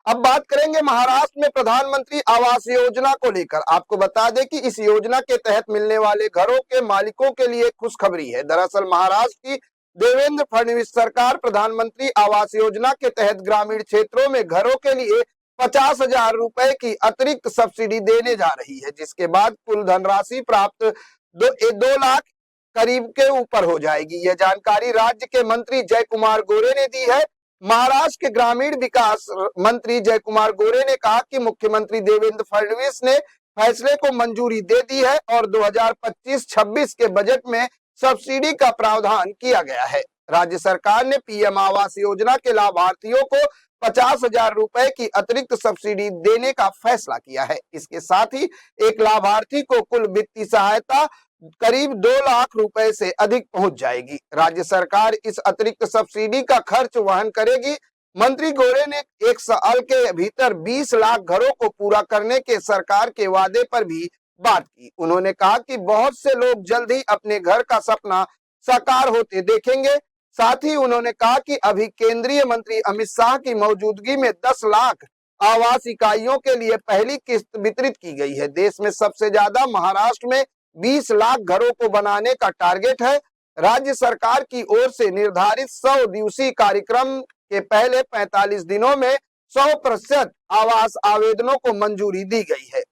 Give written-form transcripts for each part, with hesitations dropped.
अब बात करेंगे महाराष्ट्र में प्रधानमंत्री आवास योजना को लेकर। आपको बता दें कि इस योजना के तहत मिलने वाले घरों के मालिकों के लिए खुशखबरी है। दरअसल महाराष्ट्र की देवेंद्र फडणवीस सरकार प्रधानमंत्री आवास योजना के तहत ग्रामीण क्षेत्रों में घरों के लिए 50,000 रुपए की अतिरिक्त सब्सिडी देने जा रही है, जिसके बाद कुल धनराशि प्राप्त 2 लाख करीब के ऊपर हो जाएगी। यह जानकारी राज्य के मंत्री जय कुमार गोरे ने दी है। महाराष्ट्र के ग्रामीण विकास मंत्री जय कुमार गोरे ने कहा कि मुख्यमंत्री देवेंद्र फडणवीस ने फैसले को मंजूरी दे दी है और 2025-26 के बजट में सब्सिडी का प्रावधान किया गया है। राज्य सरकार ने पीएम आवास योजना के लाभार्थियों को 50,000 रुपए की अतिरिक्त सब्सिडी देने का फैसला किया है। इसके साथ ही एक लाभार्थी को कुल वित्तीय सहायता करीब 2 लाख रुपए से अधिक पहुंच जाएगी। राज्य सरकार इस अतिरिक्त सब्सिडी का खर्च वहन करेगी। मंत्री गोरे ने 1 साल के भीतर 20 लाख घरों को पूरा करने के सरकार के वादे पर भी बात की। उन्होंने कहा कि बहुत से लोग जल्द ही अपने घर का सपना साकार होते देखेंगे। साथ ही उन्होंने कहा कि अभी केंद्रीय मंत्री अमित शाह की मौजूदगी में 10 लाख आवास इकाइयों के लिए पहली किस्त वितरित की गई है। देश में सबसे ज्यादा महाराष्ट्र में 20 लाख घरों को बनाने का टारगेट है। राज्य सरकार की ओर से निर्धारित 100 दिवसीय कार्यक्रम के पहले 45 दिनों में 100% आवास आवेदनों को मंजूरी दी गई है।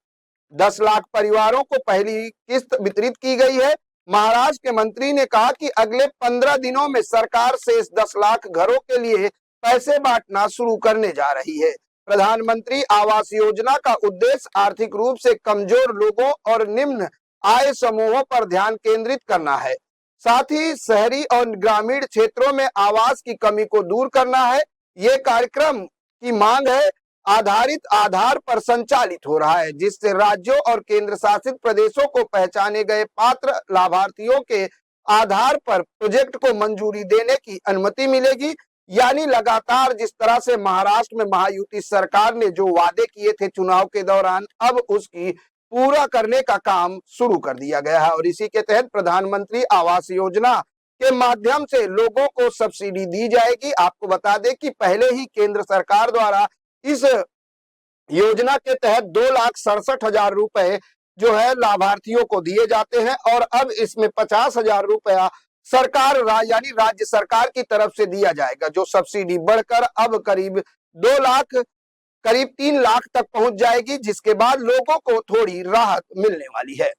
10 लाख परिवारों को पहली किस्त वितरित की गई है। महाराष्ट्र के मंत्री ने कहा कि अगले 15 दिनों में सरकार शेष 10 लाख घरों के लिए पैसे बांटना शुरू करने जा रही है। प्रधानमंत्री आवास योजना का उद्देश्य आर्थिक रूप से कमजोर लोगों और निम्न आय समूहों पर ध्यान केंद्रित करना है। साथ ही शहरी और ग्रामीण क्षेत्रों में आवास की कमी को दूर करना है। ये कार्यक्रम की मांग है आधार पर संचालित हो रहा है, जिससे राज्यों और केंद्र शासित प्रदेशों को पहचाने गए पात्र लाभार्थियों के आधार पर प्रोजेक्ट को मंजूरी देने की अनुमति मिलेगी। यानी लगातार जिस तरह से महाराष्ट्र में महायुति सरकार ने जो वादे किए थे चुनाव के दौरान, अब उसकी पूरा करने का काम शुरू कर दिया गया है। और इसी के तहत प्रधानमंत्री आवास योजना के माध्यम से लोगों को सब्सिडी दी जाएगी। आपको बता दें कि पहले ही केंद्र सरकार द्वारा इस योजना के तहत 2,67,000 रुपए जो है लाभार्थियों को दिए जाते हैं और अब इसमें 50,000 रुपया सरकार यानी राज्य सरकार की तरफ से दिया जाएगा, जो सब्सिडी बढ़कर अब करीब 2 लाख करीब 3 लाख तक पहुंच जाएगी, जिसके बाद लोगों को थोड़ी राहत मिलने वाली है।